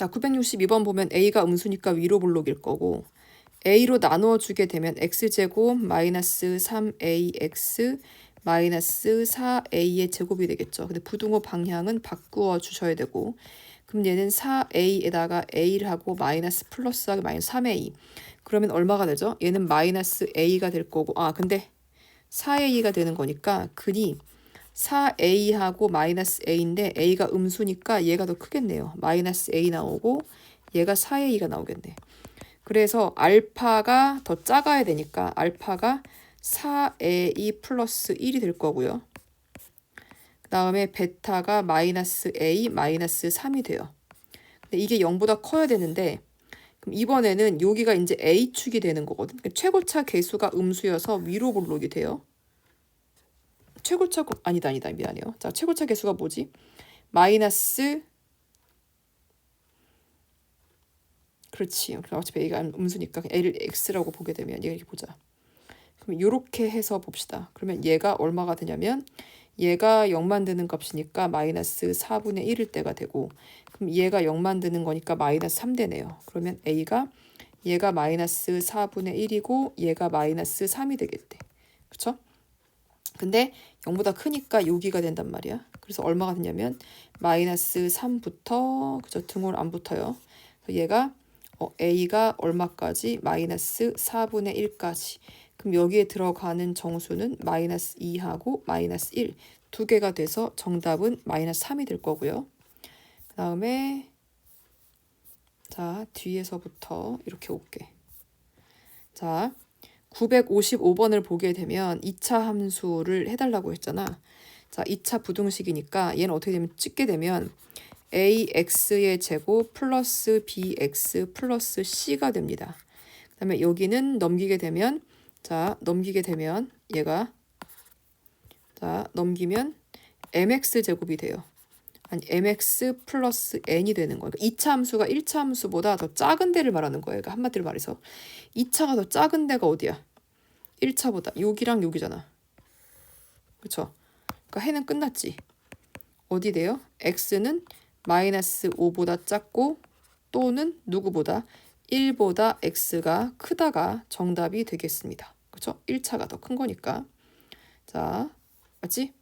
자, 962번 보면 a가 음수니까 위로 볼록일 거고 a로 나누어 주게 되면 x제곱 마이너스 3ax 마이너스 4a의 제곱이 되겠죠. 근데 부등호 방향은 바꾸어 주셔야 되고 그럼 얘는 4a에다가 a를 하고 마이너스 플러스하고 마이너스 3a 그러면 얼마가 되죠? 얘는 마이너스 a가 될 거고 근데 4a가 되는 거니까 근이 4a하고 마이너스 a인데 a가 음수니까 얘가 더 크겠네요. 마이너스 a 나오고 얘가 4a가 나오겠네. 그래서 알파가 더 작아야 되니까 알파가 4a 플러스 1이 될 거고요. 그 다음에 베타가 마이너스 a 마이너스 3이 돼요. 근데 이게 0보다 커야 되는데 그럼 이번에는 여기가 이제 a축이 되는 거거든. 최고차 계수가 음수여서 위로 볼록이 돼요. 최고차 아니다 미안해요. 자, 최고차 계수가 뭐지? 마이너스 그렇지. 어차피 a가 음수니까 a를 x라고 보게 되면 얘가 이렇게 보자. 그럼 이렇게 해서 봅시다. 그러면 얘가 얼마가 되냐면 얘가 0 만드는 값이니까 마이너스 4분의 1일 때가 되고 그럼 얘가 0 만드는 거니까 마이너스 3 되네요. 그러면 a가 얘가 마이너스 4분의 1이고 얘가 마이너스 3이 되겠대. 그쵸? 근데 0보다 크니까 여기가 된단 말이야. 그래서 얼마가 되냐면 마이너스 3부터 그죠? 등호를 안 붙어요. 그래서 얘가 a가 얼마까지? 마이너스 4분의 1까지. 그럼 여기에 들어가는 정수는 마이너스 2하고 마이너스 1 두 개가 돼서 정답은 마이너스 3이 될 거고요. 그 다음에 자 뒤에서부터 이렇게 올게. 자 955번을 보게 되면 2차 함수를 해달라고 했잖아. 자 2차 부등식이니까 얘는 어떻게 되면 찍게 되면 ax의 제곱 플러스 bx 플러스 c가 됩니다. 그 다음에 여기는 넘기게 되면 얘가 넘기면 mx 제곱이 돼요. 아니 mx 플러스 n이 되는 거예요. 그러니까 2차 함수가 1차 함수보다 더 작은 데를 말하는 거예요. 그러니까 한마디로 말해서 2차가 더 작은 데가 어디야? 1차보다 여기랑 여기잖아. 그쵸? 그러니까 해는 끝났지. 어디 돼요? x는 마이너스 5보다 작고 또는 누구보다 1보다 x가 크다가 정답이 되겠습니다. 그쵸? 1차가 더 큰 거니까. 자, 맞지?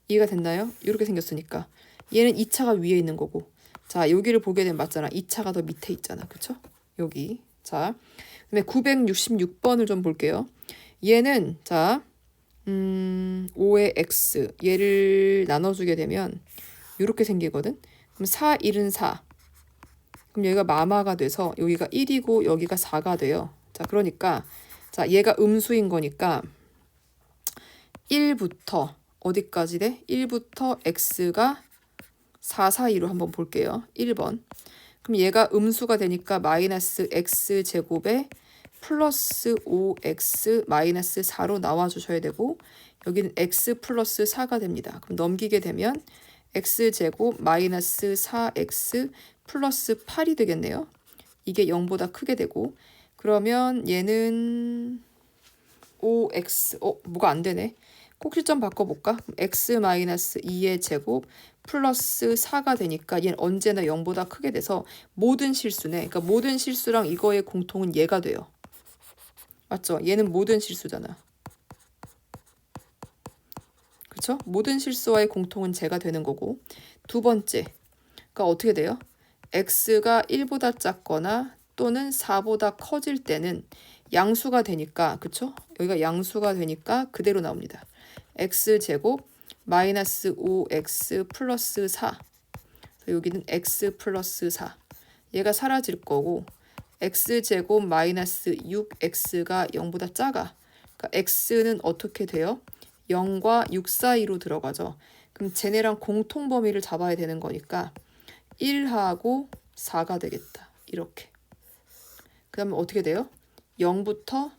이해가 됐나요? 이렇게 생겼으니까. 얘는 2차가 위에 있는 거고. 자, 여기를 보게 되면 맞잖아. 2차가 더 밑에 있잖아. 그쵸? 여기. 자, 그다음에 966번을 좀 볼게요. 얘는 자, 5의 x 얘를 나눠주게 되면 이렇게 생기거든. 그럼 4, 1은 4. 그럼 여기가 마마가 돼서 여기가 1이고 여기가 4가 돼요. 자, 그러니까 자, 얘가 음수인 거니까 1부터 어디까지 돼? 1부터 x가 4 사이로 한번 볼게요. 1번. 그럼 얘가 음수가 되니까 마이너스 x제곱에 플러스 5x 마이너스 4로 나와주셔야 되고 여기는 x 플러스 4가 됩니다. 그럼 넘기게 되면 x제곱 마이너스 4x 플러스 8이 되겠네요. 이게 0보다 크게 되고 그러면 얘는 5x 뭐가 안 되네. 꼭지점 바꿔볼까? x 마이너스 2의 제곱 플러스 4가 되니까 얘는 언제나 0보다 크게 돼서 모든 실수네. 그러니까 모든 실수랑 이거의 공통은 얘가 돼요. 맞죠? 얘는 모든 실수잖아. 그쵸? 모든 실수와의 공통은 제가 되는 거고 두 번째, 그러니까 어떻게 돼요? x가 1보다 작거나 또는 4보다 커질 때는 양수가 되니까 그쵸? 여기가 양수가 되니까 그대로 나옵니다. x제곱 마이너스 5x 플러스 4 여기는 x 플러스 4 얘가 사라질 거고 x제곱 마이너스 6x가 0보다 작아. 그러니까 x는 어떻게 돼요? 0과 6 사이로 들어가죠. 그럼 쟤네랑 공통 범위를 잡아야 되는 거니까 1하고 4가 되겠다. 이렇게. 그 다음에 어떻게 돼요? 0부터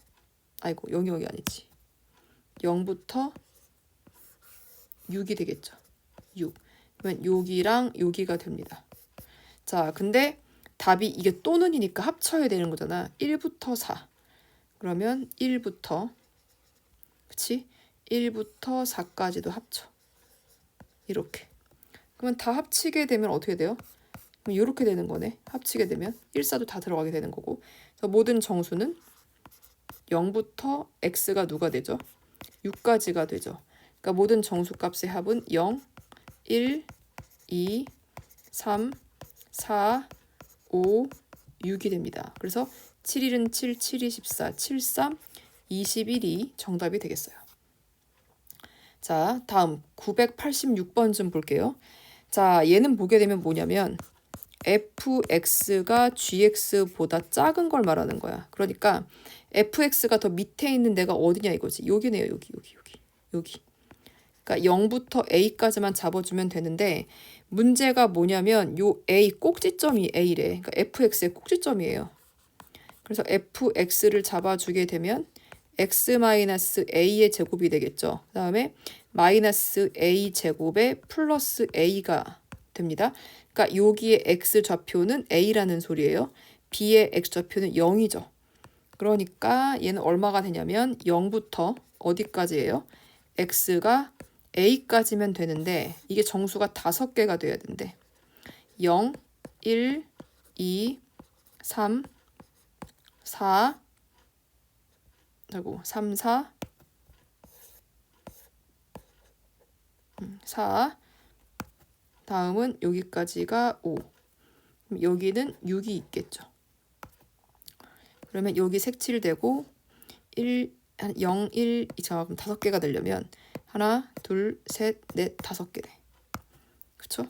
0이 아니지. 0부터 6이 되겠죠. 6. 그러면 여기랑 여기가 됩니다. 자, 근데 답이 이게 또는이니까 합쳐야 되는 거잖아. 1부터 4. 그러면 1부터 그치? 1부터 4까지도 합쳐. 이렇게. 그러면 다 합치게 되면 어떻게 돼요? 그럼 이렇게 되는 거네. 합치게 되면 1사도 다 들어가게 되는 거고. 그래서 모든 정수는 0부터 x가 누가 되죠? 6까지가 되죠. 그러니까 모든 정수값의 합은 0, 1, 2, 3, 4, 5, 6이 됩니다. 그래서 7일은 7, 7이 14, 7, 3, 21이 정답이 되겠어요. 자, 다음 986번 좀 볼게요. 자, 얘는 보게 되면 뭐냐면 fx가 gx보다 작은 걸 말하는 거야. 그러니까 fx가 더 밑에 있는 데가 어디냐 이거지. 여기네요. 여기. 그러니까 0부터 a까지만 잡아주면 되는데 문제가 뭐냐면 요 a 꼭지점이 a래. 그러니까 fx의 꼭지점이에요. 그래서 fx를 잡아주게 되면 x-a의 제곱이 되겠죠. 그 다음에 마이너스 a 제곱에 플러스 a가 됩니다. 그러니까 여기에 x 좌표는 a라는 소리예요. b의 x 좌표는 0이죠. 그러니까 얘는 얼마가 되냐면 0부터 어디까지예요? x가 a까지면 되는데 이게 정수가 5개가 돼야 된대. 0, 1, 2, 3, 4, 그리고 3, 4, 4, 다음은 여기까지가 5. 그럼 여기는 6이 있겠죠. 그러면 여기 색칠되고 0, 1, 2, 자, 그럼 5개가 되려면 하나, 둘, 셋, 넷, 5개 돼. 그쵸?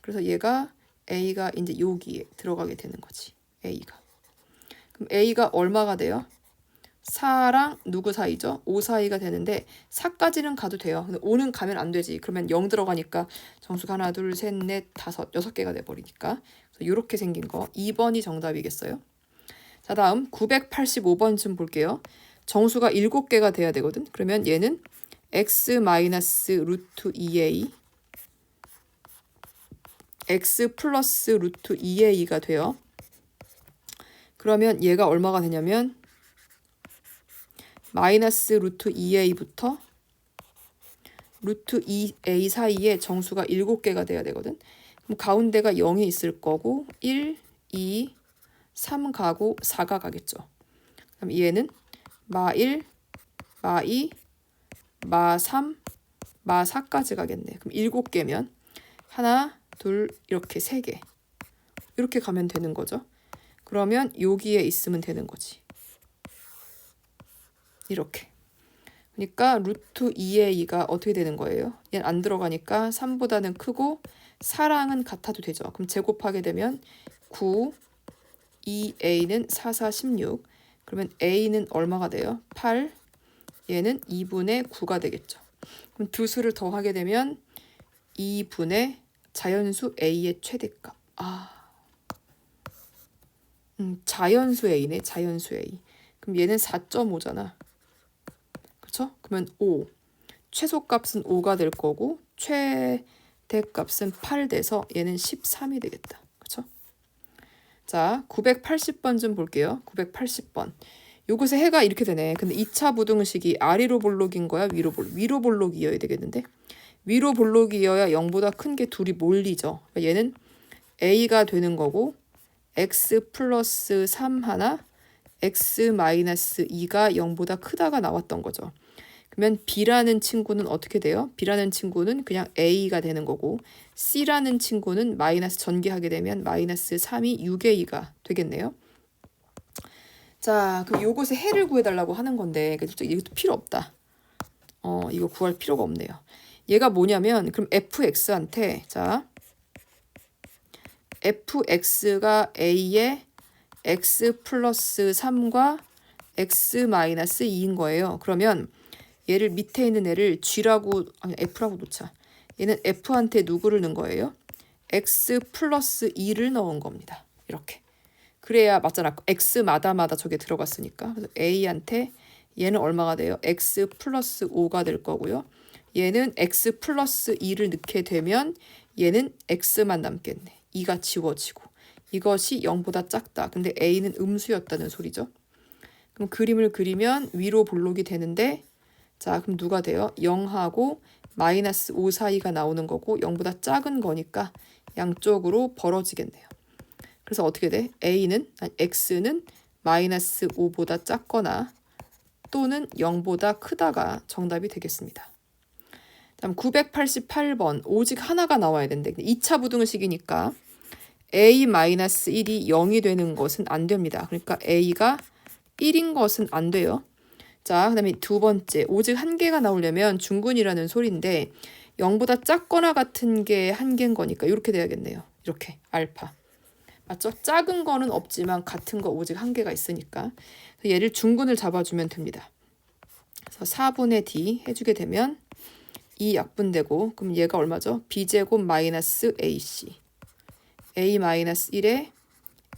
그래서 얘가 A가 이제 여기에 들어가게 되는 거지. A가. 그럼 A가 얼마가 돼요? 4랑 누구 사이죠? 5 사이가 되는데 4까지는 가도 돼요. 근데 5는 가면 안 되지. 그러면 0 들어가니까 정수가 하나, 둘, 셋, 넷, 5, 6개가 돼버리니까. 이렇게 생긴 거 2번이 정답이겠어요. 자, 다음 985번 좀 볼게요. 정수가 7개가 돼야 되거든. 그러면 얘는 x-루트 2a x 플러스 루트 2a가 돼요. 그러면 얘가 얼마가 되냐면 마이너스 루트 2a부터 루트 2a 사이에 정수가 7개가 돼야 되거든. 그럼 가운데가 0이 있을 거고 1, 2, 3 가고 4가 가겠죠. 그럼 얘는 마1, 마2, 마3, 마4까지 가겠네. 그럼 7개면 하나, 둘, 이렇게 3개. 이렇게 가면 되는 거죠. 그러면 여기에 있으면 되는 거지. 이렇게. 그러니까 루트 2의 2가 어떻게 되는 거예요? 얘는 안 들어가니까 3보다는 크고 4랑은 같아도 되죠. 그럼 제곱하게 되면 9, 2a는 4, 4, 16. 그러면 a는 얼마가 돼요? 8, 얘는 2분의 9가 되겠죠. 그럼 두 수를 더하게 되면 2분의 자연수 a의 최대값. 자연수 a네. 자연수 a. 그럼 얘는 4.5잖아. 그렇죠? 그러면 5. 최소값은 5가 될 거고 최대값은 8 돼서 얘는 13이 되겠다. 그렇죠? 자, 980번 좀 볼게요. 980번. 요것에 해가 이렇게 되네. 근데 2차 부등식이 아래로 볼록인 거야? 위로 볼록이어야 되겠는데? 위로 볼록이어야 0보다 큰 게 둘이 몰리죠. 그러니까 얘는 a가 되는 거고 x 플러스 3 하나 x 마이너스 2가 0보다 크다가 나왔던 거죠. 그러면 b라는 친구는 어떻게 돼요? b라는 친구는 그냥 a가 되는 거고 c라는 친구는 마이너스 전개하게 되면 마이너스 3이 6의 2가 되겠네요. 자, 그럼 요것에 해를 구해달라고 하는 건데 솔직히 이것도 필요 없다. 이거 구할 필요가 없네요. 얘가 뭐냐면 그럼 fx한테 자 fx가 a의 x 플러스 3과 x 마이너스 2인 거예요. 그러면 얘를 밑에 있는 애를 g라고 아니 f라고 놓자. 얘는 f한테 누구를 넣은 거예요? x 플러스 2를 넣은 겁니다. 이렇게. 그래야 맞잖아. x마다마다 저게 들어갔으니까. 그래서 a한테 얘는 얼마가 돼요? x 플러스 5가 될 거고요. 얘는 x 플러스 2를 넣게 되면 얘는 x만 남겠네. 2가 지워지고. 이것이 0보다 작다. 근데 a는 음수였다는 소리죠. 그럼 그림을 그리면 위로 볼록이 되는데 자, 그럼 누가 돼요? 0하고 마이너스 5 사이가 나오는 거고 0보다 작은 거니까 양쪽으로 벌어지겠네요. 그래서 어떻게 돼? x는 마이너스 5보다 작거나 또는 0보다 크다가 정답이 되겠습니다. 다음 988번 오직 하나가 나와야 되는데 2차 부등식이니까 a-1이 0이 되는 것은 안 됩니다. 그러니까 a가 1인 것은 안 돼요. 자, 그 다음에 두 번째 오직 한 개가 나오려면 중근이라는 소리인데 0보다 작거나 같은 게 한 개인 거니까 이렇게 돼야겠네요. 이렇게 알파. 맞죠? 작은 거는 없지만 같은 거 오직 한 개가 있으니까 얘를 중근을 잡아주면 됩니다. 그래서 4분의 d 해주게 되면 2 약분되고 그럼 얘가 얼마죠? b제곱 마이너스 ac a-1에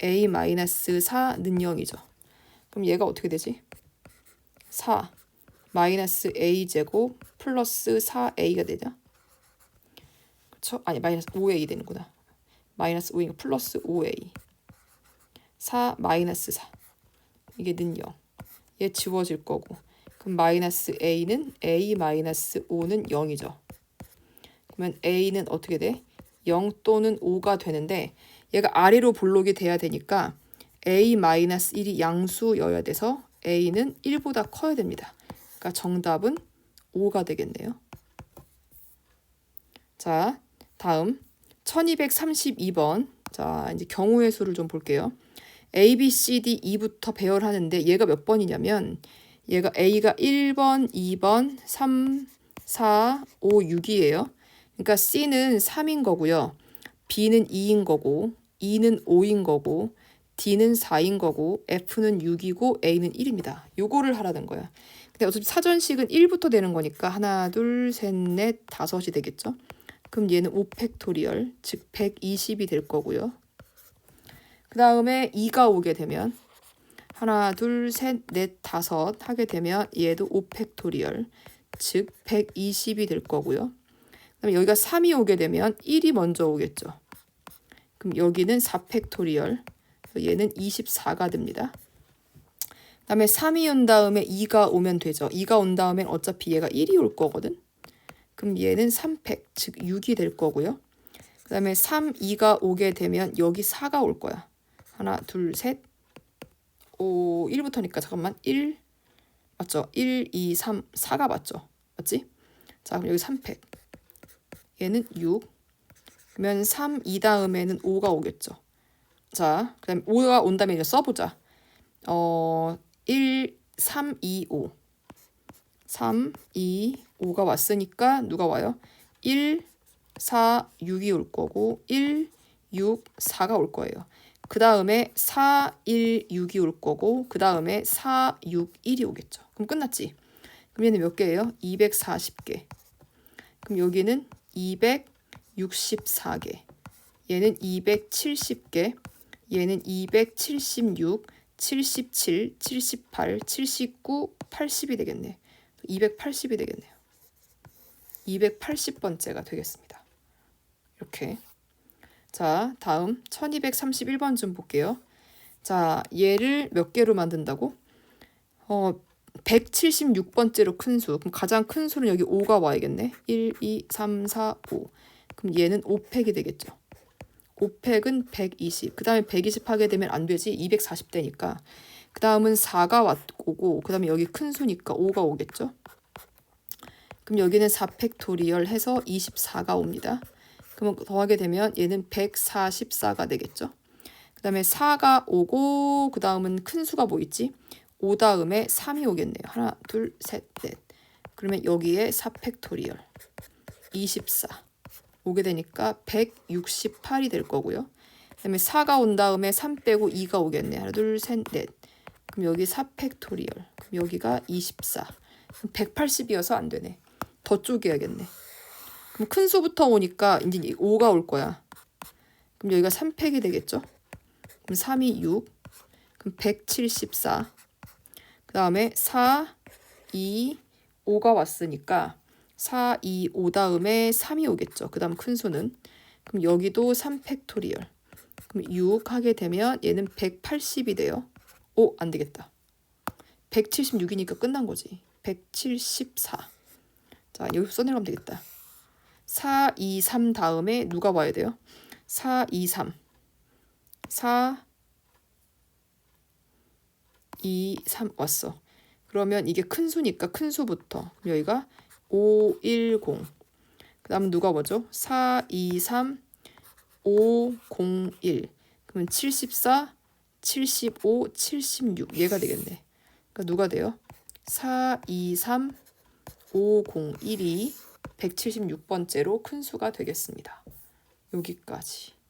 a-4는 0이죠. 그럼 얘가 어떻게 되지? 4 마이너스 a제곱 플러스 4a가 되죠? 그쵸? 아니 마이너스 5a 되는구나. 마이너스 5이니까 플러스 5a 4 마이너스 4 이게 는 0. 얘 지워질 거고 그럼 마이너스 a는 a 마이너스 5는 0이죠. 그러면 a는 어떻게 돼? 0 또는 5가 되는데 얘가 아래로 볼록이 돼야 되니까 a-1이 양수여야 돼서 a는 1보다 커야 됩니다. 그러니까 정답은 5가 되겠네요. 자, 다음 1232번. 자, 이제 경우의 수를 좀 볼게요. A, B, C, D, E부터 배열하는데 얘가 몇 번이냐면 얘가 A가 1번, 2번, 3, 4, 5, 6이에요. 그러니까 C는 3인 거고요. B는 2인 거고 E는 5인 거고 D는 4인 거고 F는 6이고 A는 1입니다. 요거를 하라는 거야. 근데 어차피 사전식은 1부터 되는 거니까 하나, 둘, 셋, 넷, 다섯이 되겠죠. 그럼 얘는 5팩토리얼, 즉 120이 될 거고요. 그 다음에 2가 오게 되면 하나, 둘, 셋, 넷, 다섯 하게 되면 얘도 5팩토리얼, 즉 120이 될 거고요. 그 다음에 여기가 3이 오게 되면 1이 먼저 오겠죠. 그럼 여기는 4팩토리얼, 얘는 24가 됩니다. 그 다음에 3이 온 다음에 2가 오면 되죠. 2가 온 다음엔 어차피 얘가 1이 올 거거든. 그럼 얘는 3팩, 즉 6이 될 거고요. 그 다음에 3, 2가 오게 되면 여기 4가 올 거야. 하나, 둘, 셋, 5, 1부터니까 잠깐만 1, 맞죠? 1, 2, 3, 4가 맞죠? 맞지? 자, 그럼 여기 3팩. 얘는 6. 그러면 3, 2 다음에는 5가 오겠죠. 자, 그 다음에 5가 온 다음에 이제 써보자. 1, 3, 2, 5. 3, 2, 5가 왔으니까 누가 와요? 1, 4, 6이 올 거고 1, 6, 4가 올 거예요. 그 다음에 4, 1, 6이 올 거고 그 다음에 4, 6, 1이 오겠죠. 그럼 끝났지? 그럼 얘는 몇 개예요? 240개. 그럼 여기는 264개. 얘는 270개. 얘는 276, 77, 78, 79, 80이 되겠네. 280이 되겠네요. 280번째가 되겠습니다. 이렇게. 자, 다음 1231번 좀 볼게요. 자, 얘를 몇 개로 만든다고? 176번째로 큰 수. 그럼 가장 큰 수는 여기 5가 와야겠네. 1, 2, 3, 4, 5. 그럼 얘는 5팩이 되겠죠. 5팩은 120. 그 다음에 120 하게 되면 안 되지. 240대니까. 그 다음은 4가 오고 그 다음에 여기 큰 수니까 5가 오겠죠. 그럼 여기는 4팩토리얼 해서 24가 옵니다. 그럼 더하게 되면 얘는 144가 되겠죠. 그 다음에 4가 오고 그 다음은 큰 수가 뭐 있지? 5 다음에 3이 오겠네요. 하나, 둘, 셋, 넷. 그러면 여기에 4팩토리얼 24 오게 되니까 168이 될 거고요. 그 다음에 4가 온 다음에 3 빼고 2가 오겠네. 하나, 둘, 셋, 넷. 그럼 여기 4팩토리얼. 그럼 여기가 24. 180이어서 안 되네. 더 쪼개야겠네. 그럼 큰 수부터 오니까 이제 5가 올 거야. 그럼 여기가 3팩이 되겠죠? 그럼 3이 6. 그럼 174. 그 다음에 4, 2, 5가 왔으니까 4, 2, 5 다음에 3이 오겠죠. 그 다음 큰 수는. 그럼 여기도 3팩토리얼. 그럼 6 하게 되면 얘는 180이 돼요. 오, 안 되겠다. 176이니까 끝난 거지. 174. 자, 여기서 써내려가면 되겠다. 4, 2, 3 다음에 누가 와야 돼요? 4, 2, 3. 4, 2, 3 왔어. 그러면 이게 큰 수니까 큰 수부터. 여기가 5, 1, 0. 그 다음은 누가 뭐죠? 4, 2, 3, 5, 0, 1. 그러면 74, 75, 76. 얘가 되겠네. 그러니까 누가 돼요? 4, 2, 3, 5, 0, 1이 176번째로 큰 수가 되겠습니다. 여기까지.